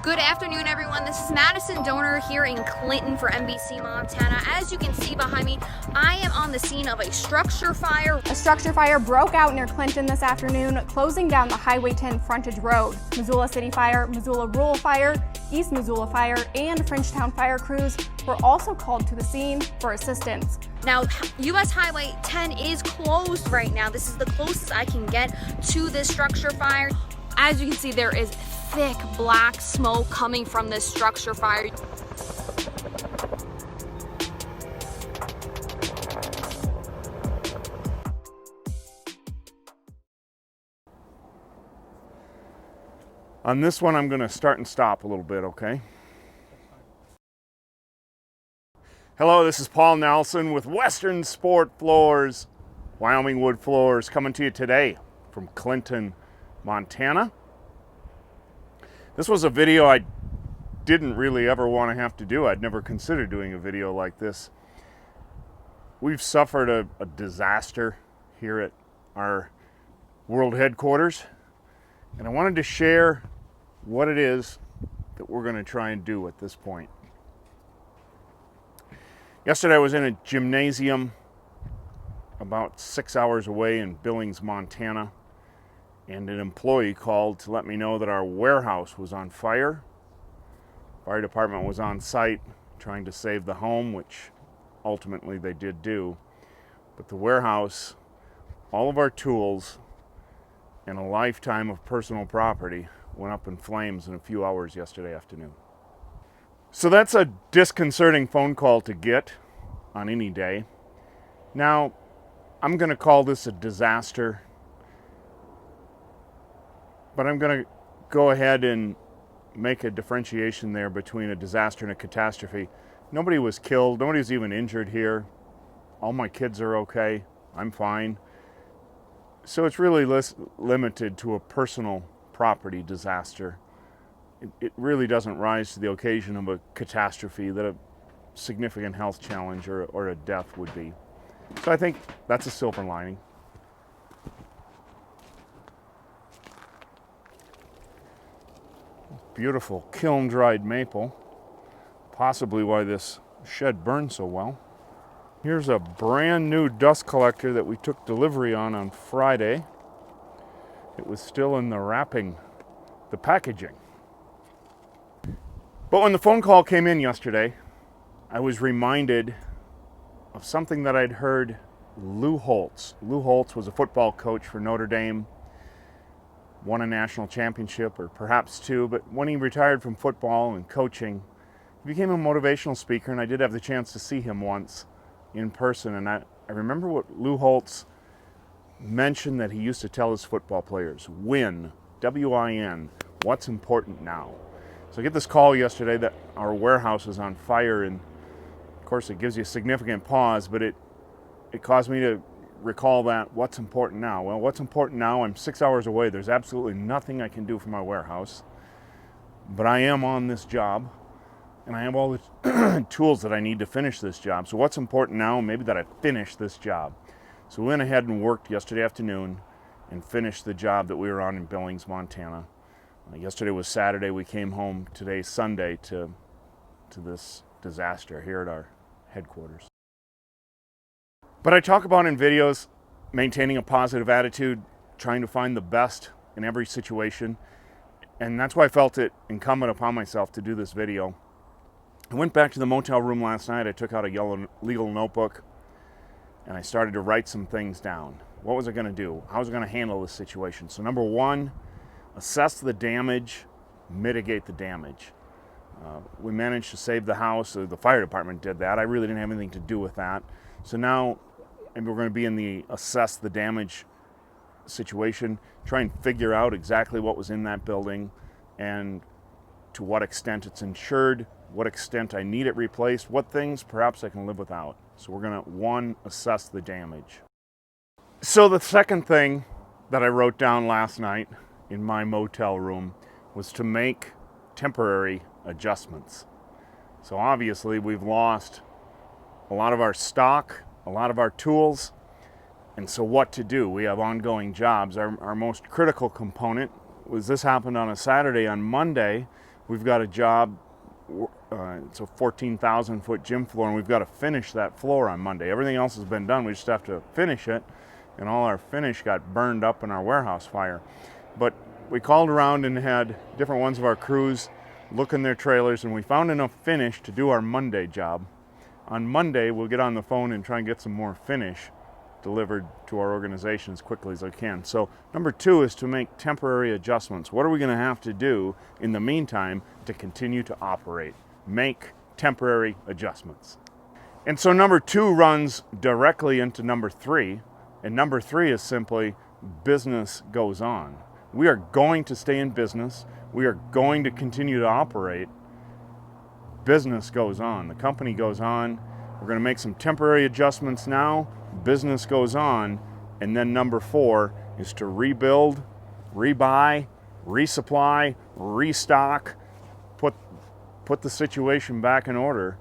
Good afternoon, everyone. This is Madison Donor here in Clinton for NBC Montana. As you can see behind me, I am on the scene of a structure fire. A structure fire broke out near Clinton this afternoon, closing down the Highway 10 frontage road. Missoula City Fire, Missoula Rural Fire, East Missoula Fire, and Frenchtown fire crews were also called to the scene for assistance. Now, US Highway 10 is closed right now. This is the closest I can get to this structure fire. As you can see, there is thick black smoke coming from this structure fire. On this one, I'm going to start and stop a little bit, okay? Hello, this is Paul Nelson with Western Sport Floors, Wyoming Wood Floors, coming to you today from Clinton, Montana. This was a video I didn't really ever want to have to do. I'd never considered doing a video like this. We've suffered a disaster here at our world headquarters, and I wanted to share what it is that we're going to try and do at this point. Yesterday I was in a gymnasium about 6 hours away in Billings, Montana, and an employee called to let me know that our warehouse was on fire. Fire department was on site trying to save the home, which ultimately they did do. But the warehouse, all of our tools, and a lifetime of personal property went up in flames in a few hours yesterday afternoon. So that's a disconcerting phone call to get on any day. Now, I'm going to call this a disaster, but I'm going to go ahead and make a differentiation there between a disaster and a catastrophe. Nobody was killed. Nobody was even injured here. All my kids are okay. I'm fine. So it's really limited to a personal property disaster. It really doesn't rise to the occasion of a catastrophe that a significant health challenge or a death would be. So I think that's a silver lining. Beautiful kiln-dried maple, possibly why this shed burned so well. Here's a brand new dust collector that we took delivery on Friday. It was still in the packaging. But when the phone call came in yesterday, I was reminded of something that I'd heard Lou Holtz. Lou Holtz was a football coach for Notre Dame, won a national championship, or perhaps two, but when he retired from football and coaching, he became a motivational speaker, and I did have the chance to see him once in person, and I remember what Lou Holtz mentioned that he used to tell his football players: win, W-I-N, what's important now. So I get this call yesterday that our warehouse is on fire, and of course it gives you a significant pause, but it caused me to recall that what's important now. Well, what's important now, I'm 6 hours away. There's absolutely nothing I can do for my warehouse, but I am on this job, and I have all the tools that I need to finish this job. So what's important now? Maybe that I finish this job. So we went ahead and worked yesterday afternoon and finished the job that we were on in Billings, Montana. Yesterday was Saturday. We came home today, Sunday, to this disaster here at our headquarters. But I talk about in videos maintaining a positive attitude, trying to find the best in every situation, and that's why I felt it incumbent upon myself to do this video. I went back to the motel room last night. I took out a yellow legal notebook, and I started to write some things down. What was I going to do? How was I going to handle this situation? So number one, assess the damage, mitigate the damage. We managed to save the house. The fire department did that. I really didn't have anything to do with that. So now maybe we're going to be in the assess the damage situation, try and figure out exactly what was in that building and to what extent it's insured, what extent I need it replaced, what things perhaps I can live without. So we're going to, one, assess the damage. So the second thing that I wrote down last night in my motel room was to make temporary adjustments. So obviously we've lost a lot of our stock, a lot of our tools, and so what to do? We have ongoing jobs. Our most critical component was this happened on a Saturday. On Monday, We've got a job, it's a 14,000 foot gym floor, and we've got to finish that floor on Monday. Everything else has been done, we just have to finish it, and all our finish got burned up in our warehouse fire. But we called around and had different ones of our crews look in their trailers, and we found enough finish to do our Monday job. On Monday, we'll get on the phone and try and get some more finish delivered to our organization as quickly as I can. So number 2 is to make temporary adjustments. What are we going to have to do in the meantime to continue to operate? Make temporary adjustments. And so number 2 runs directly into number 3, and number 3 is simply business goes on. We are going to stay in business. We are going to continue to operate. Business goes on. The company goes on. We're going to make some temporary adjustments now. Business goes on. And then number 4 is to rebuild, rebuy, resupply, restock, put the situation back in order,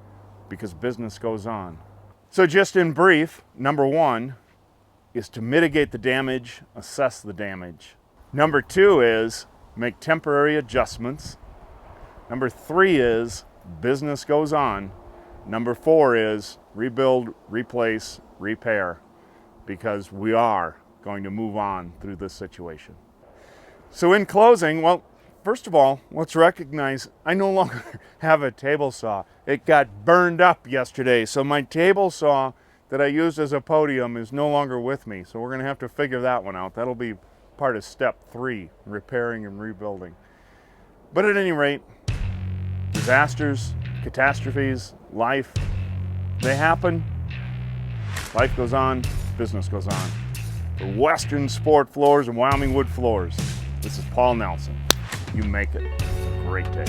because business goes on. So just in brief, number 1 is to mitigate the damage, assess the damage. Number 2 is make temporary adjustments. Number 3 is business goes on. Number 4 is rebuild, replace, repair, because we are going to move on through this situation. So in closing, well, first of all, let's recognize I no longer have a table saw. It got burned up yesterday, so my table saw that I used as a podium is no longer with me. So we're going to have to figure that one out. That'll be part of step 3, repairing and rebuilding. But at any rate, disasters, catastrophes, life, they happen. Life goes on, business goes on. For Western Sport Floors and Wyoming Wood Floors, this is Paul Nelson. You make it a great day.